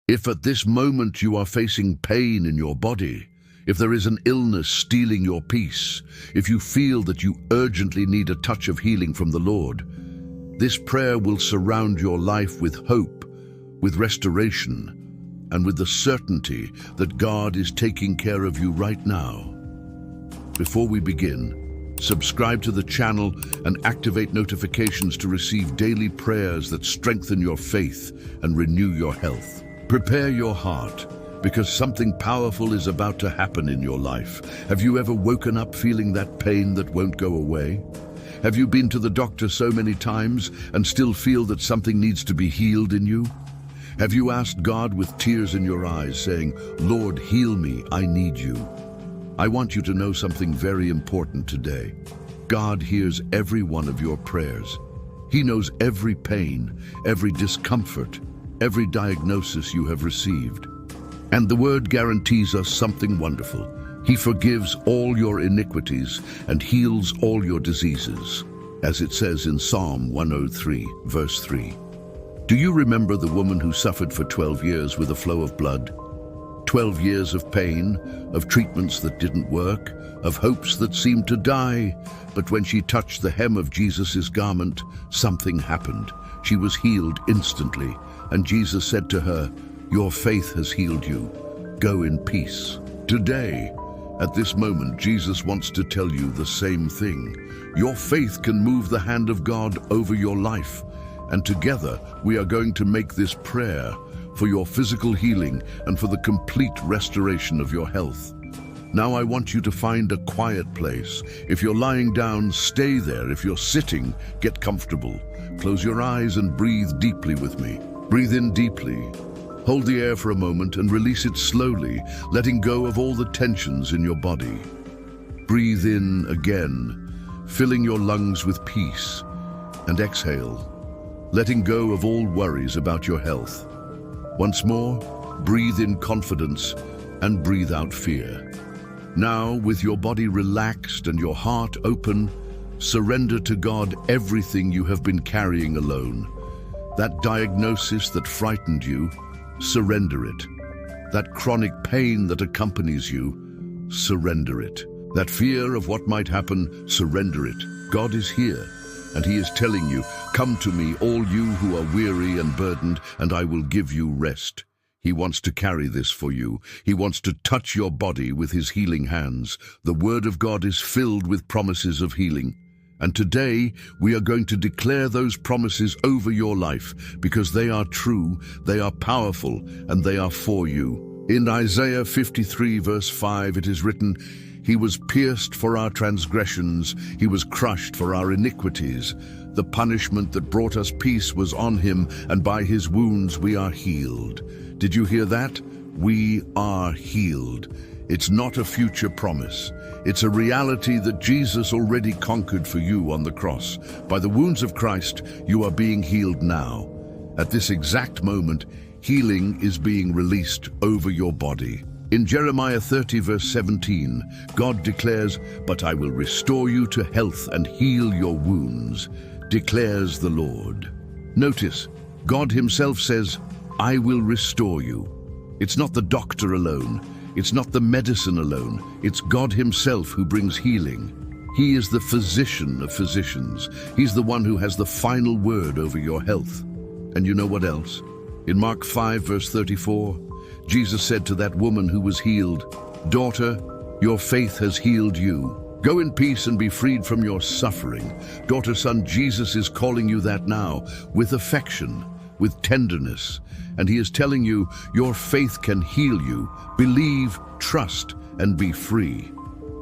If at this moment you are facing pain in your body, if there is an illness stealing your peace, if you feel that you urgently need a touch of healing from the Lord, this prayer will surround your life with hope, with restoration, and with the certainty that God is taking care of you right now. Before we begin, subscribe to the channel and activate notifications to receive daily prayers that strengthen your faith and renew your health. Prepare your heart, because something powerful is about to happen in your life. Have you ever woken up feeling that pain that won't go away? Have you been to the doctor so many times and still feel that something needs to be healed in you? Have you asked God with tears in your eyes, saying, "Lord, heal me, I need you"? I want you to know something very important today. God hears every one of your prayers. He knows every pain, every discomfort, every diagnosis you have received. And the Word guarantees us something wonderful. He forgives all your iniquities and heals all your diseases, as it says in Psalm 103, verse 3. Do you remember the woman who suffered for 12 years with a flow of blood? 12 years of pain, of treatments that didn't work, of hopes that seemed to die. But when she touched the hem of Jesus' garment, something happened. She was healed instantly, and Jesus said to her, "Your faith has healed you. Go in peace." Today, at this moment, Jesus wants to tell you the same thing. Your faith can move the hand of God over your life. And together, we are going to make this prayer for your physical healing and for the complete restoration of your health. Now I want you to find a quiet place. If you're lying down, stay there. If you're sitting, get comfortable. Close your eyes and breathe deeply with me. Breathe in deeply. Hold the air for a moment and release it slowly, letting go of all the tensions in your body. Breathe in again, filling your lungs with peace, and exhale, letting go of all worries about your health. Once more, breathe in confidence and breathe out fear. Now, with your body relaxed and your heart open, surrender to God everything you have been carrying alone. That diagnosis that frightened you, surrender it. That chronic pain that accompanies you, surrender it. That fear of what might happen, surrender it. God is here, and He is telling you, "Come to me, all you who are weary and burdened, and I will give you rest." He wants to carry this for you. He wants to touch your body with His healing hands. The Word of God is filled with promises of healing. And today, we are going to declare those promises over your life, because they are true, they are powerful, and they are for you. In Isaiah 53, verse 5, it is written, "He was pierced for our transgressions, He was crushed for our iniquities. The punishment that brought us peace was on Him, and by His wounds we are healed." Did you hear that? We are healed. It's not a future promise. It's a reality that Jesus already conquered for you on the cross. By the wounds of Christ, you are being healed now. At this exact moment, healing is being released over your body. In Jeremiah 30, verse 17, God declares, "But I will restore you to health and heal your wounds, declares the Lord." Notice, God Himself says, "I will restore you." It's not the doctor alone. It's not the medicine alone. It's God Himself who brings healing. He is the physician of physicians. He's the one who has the final word over your health. And you know what else? In Mark 5, verse 34, Jesus said to that woman who was healed, "Daughter, your faith has healed you. Go in peace and be freed from your suffering." Daughter, son, Jesus is calling you that now, with affection, with tenderness. And He is telling you, your faith can heal you. Believe, trust, and be free.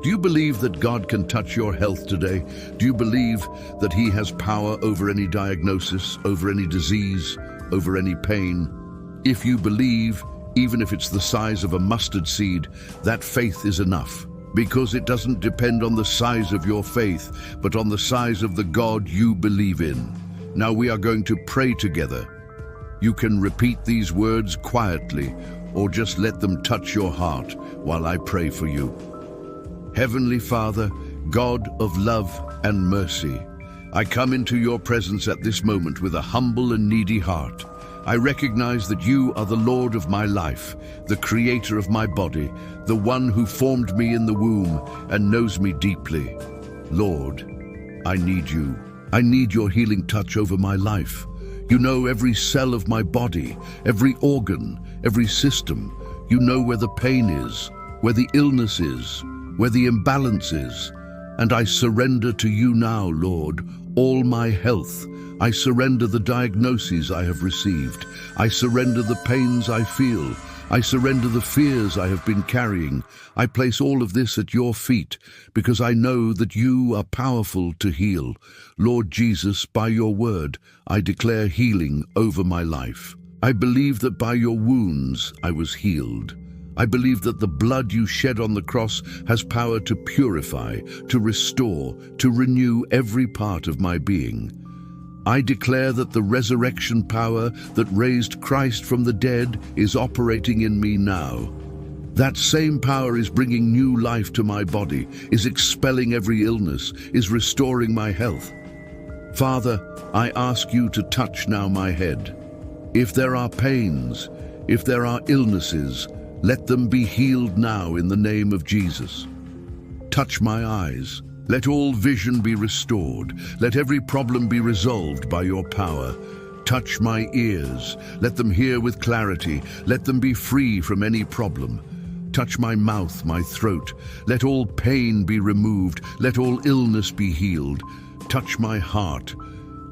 Do you believe that God can touch your health today? Do you believe that He has power over any diagnosis, over any disease, over any pain? If you believe, even if it's the size of a mustard seed, that faith is enough. Because it doesn't depend on the size of your faith, but on the size of the God you believe in. Now we are going to pray together. You can repeat these words quietly, or just let them touch your heart while I pray for you. Heavenly Father, God of love and mercy, I come into your presence at this moment with a humble and needy heart. I recognize that you are the Lord of my life, the creator of my body, the one who formed me in the womb and knows me deeply. Lord, I need you. I need your healing touch over my life. You know every cell of my body, every organ, every system. You know where the pain is, where the illness is, where the imbalance is. And I surrender to you now, Lord, all my health. I surrender the diagnoses I have received. I surrender the pains I feel. I surrender the fears I have been carrying. I place all of this at your feet because I know that you are powerful to heal. Lord Jesus, by your word, I declare healing over my life. I believe that by your wounds I was healed. I believe that the blood you shed on the cross has power to purify, to restore, to renew every part of my being. I declare that the resurrection power that raised Christ from the dead is operating in me now. That same power is bringing new life to my body, is expelling every illness, is restoring my health. Father, I ask you to touch now my head. If there are pains, if there are illnesses, let them be healed now in the name of Jesus. Touch my eyes. Let all vision be restored. Let every problem be resolved by your power. Touch my ears. Let them hear with clarity. Let them be free from any problem. Touch my mouth, my throat. Let all pain be removed. Let all illness be healed. Touch my heart.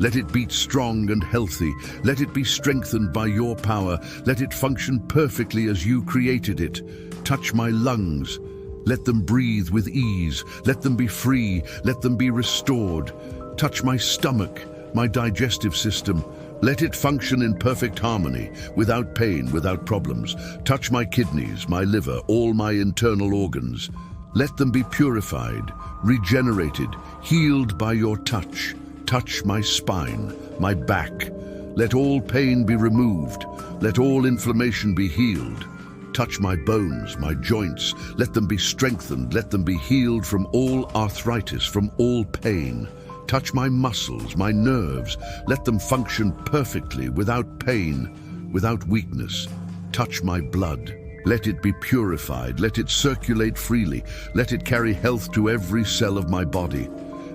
Let it beat strong and healthy. Let it be strengthened by your power. Let it function perfectly as you created it. Touch my lungs. Let them breathe with ease. Let them be free. Let them be restored. Touch my stomach, my digestive system. Let it function in perfect harmony, without pain, without problems. Touch my kidneys, my liver, all my internal organs. Let them be purified, regenerated, healed by your touch. Touch my spine, my back. Let all pain be removed. Let all inflammation be healed. Touch my bones, my joints. Let them be strengthened. Let them be healed from all arthritis, from all pain. Touch my muscles, my nerves. Let them function perfectly, without pain, without weakness. Touch my blood. Let it be purified. Let it circulate freely. Let it carry health to every cell of my body.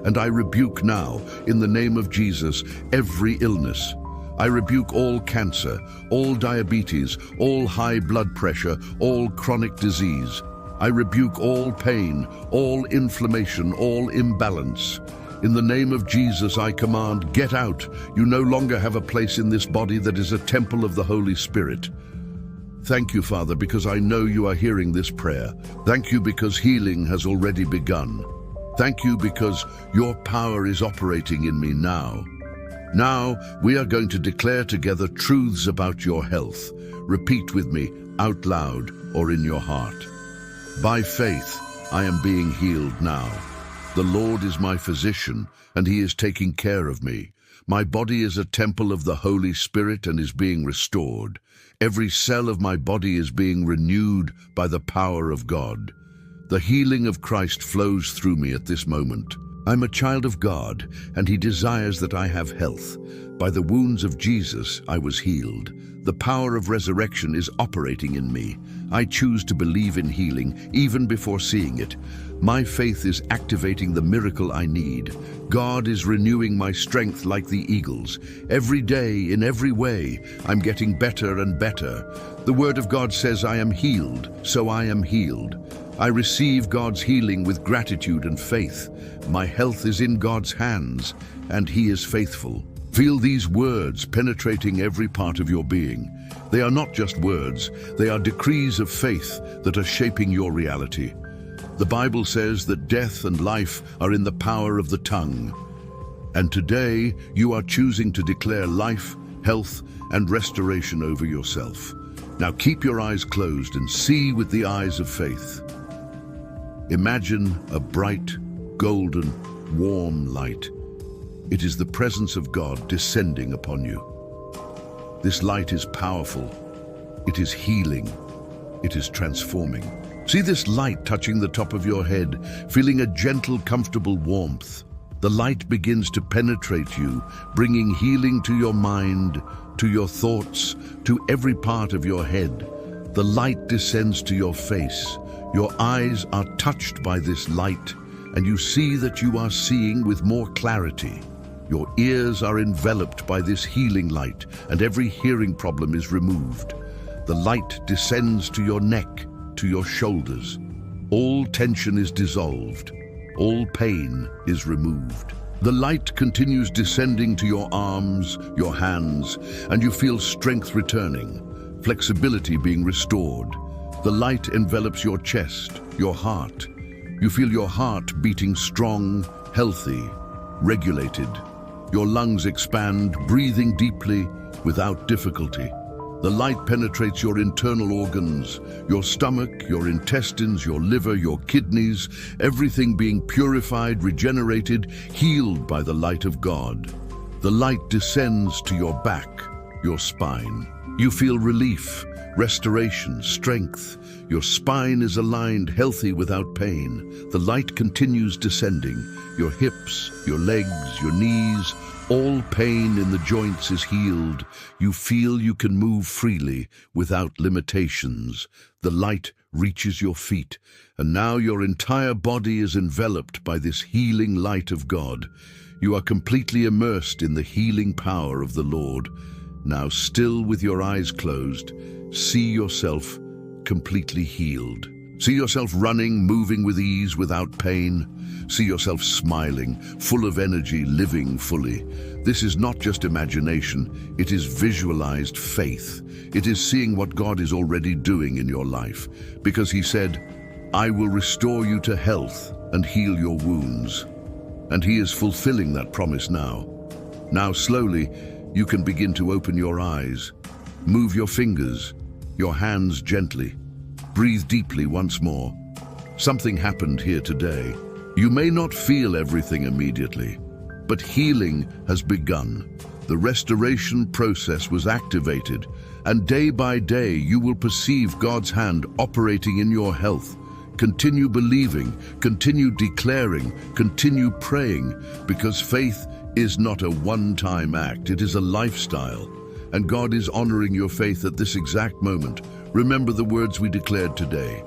And I rebuke now, in the name of Jesus, every illness. I rebuke all cancer, all diabetes, all high blood pressure, all chronic disease. I rebuke all pain, all inflammation, all imbalance. In the name of Jesus, I command, get out. You no longer have a place in this body that is a temple of the Holy Spirit. Thank you, Father, because I know you are hearing this prayer. Thank you because healing has already begun. Thank you because your power is operating in me now. Now, we are going to declare together truths about your health. Repeat with me, out loud or in your heart. By faith, I am being healed now. The Lord is my physician, and he is taking care of me. My body is a temple of the Holy Spirit and is being restored. Every cell of my body is being renewed by the power of God. The healing of Christ flows through me at this moment. I'm a child of God, and he desires that I have health. By the wounds of Jesus, I was healed. The power of resurrection is operating in me. I choose to believe in healing, even before seeing it. My faith is activating the miracle I need. God is renewing my strength like the eagles. Every day, in every way, I'm getting better and better. The Word of God says I am healed, so I am healed. I receive God's healing with gratitude and faith. My health is in God's hands, and he is faithful. Feel these words penetrating every part of your being. They are not just words, they are decrees of faith that are shaping your reality. The Bible says that death and life are in the power of the tongue. And today, you are choosing to declare life, health, and restoration over yourself. Now keep your eyes closed and see with the eyes of faith. Imagine a bright, golden, warm light. It is the presence of God descending upon you. This light is powerful. It is healing. It is transforming. See this light touching the top of your head, feeling a gentle, comfortable warmth. The light begins to penetrate you, bringing healing to your mind, to your thoughts, to every part of your head. The light descends to your face. Your eyes are touched by this light, and you see that you are seeing with more clarity. Your ears are enveloped by this healing light, and every hearing problem is removed. The light descends to your neck, to your shoulders. All tension is dissolved. All pain is removed. The light continues descending to your arms, your hands, and you feel strength returning, flexibility being restored. The light envelops your chest, your heart. You feel your heart beating strong, healthy, regulated. Your lungs expand, breathing deeply, without difficulty. The light penetrates your internal organs, your stomach, your intestines, your liver, your kidneys, everything being purified, regenerated, healed by the light of God. The light descends to your back, your spine. You feel relief, restoration, strength. Your spine is aligned, healthy without pain. The light continues descending. Your hips, your legs, your knees, all pain in the joints is healed. You feel you can move freely without limitations. The light reaches your feet, and now your entire body is enveloped by this healing light of God. You are completely immersed in the healing power of the Lord. Now, still with your eyes closed, see yourself completely healed. See yourself running, moving with ease, without pain. See yourself smiling, full of energy, living fully. This is not just imagination, it is visualized faith. It is seeing what God is already doing in your life. Because He said, "I will restore you to health and heal your wounds." And He is fulfilling that promise now. Now slowly, you can begin to open your eyes. Move your fingers, your hands gently. Breathe deeply once more. Something happened here today. You may not feel everything immediately, but healing has begun. The restoration process was activated, and day by day you will perceive God's hand operating in your health. Continue believing, continue declaring, continue praying, because faith is not a one-time act, it is a lifestyle. And God is honoring your faith at this exact moment. Remember the words we declared today.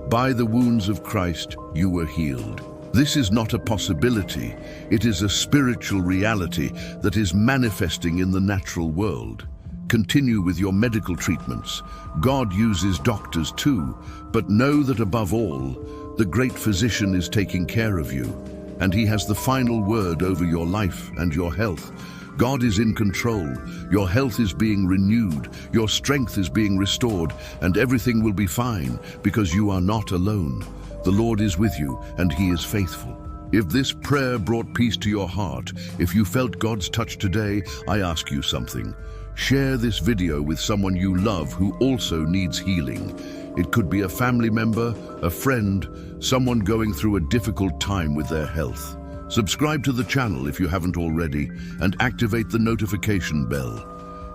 By the wounds of Christ, you were healed. This is not a possibility. It is a spiritual reality that is manifesting in the natural world. Continue with your medical treatments. God uses doctors too, but know that above all, the great physician is taking care of you, and He has the final word over your life and your health. God is in control. Your health is being renewed, your strength is being restored, and everything will be fine because you are not alone. The Lord is with you, and He is faithful. If this prayer brought peace to your heart, if you felt God's touch today, I ask you something. Share this video with someone you love who also needs healing. It could be a family member, a friend, someone going through a difficult time with their health. Subscribe to the channel if you haven't already, and activate the notification bell.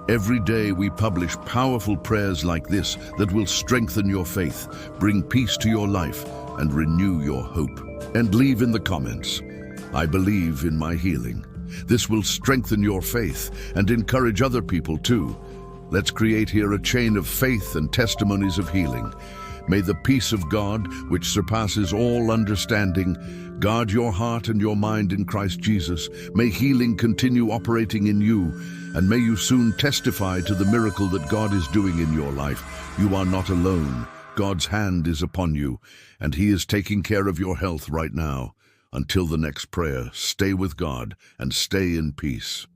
Every day we publish powerful prayers like this that will strengthen your faith, bring peace to your life, and renew your hope. And leave in the comments, "I believe in my healing." This will strengthen your faith and encourage other people too. Let's create here a chain of faith and testimonies of healing. May the peace of God, which surpasses all understanding, guard your heart and your mind in Christ Jesus. May healing continue operating in you, and may you soon testify to the miracle that God is doing in your life. You are not alone. God's hand is upon you, and He is taking care of your health right now. Until the next prayer, stay with God and stay in peace.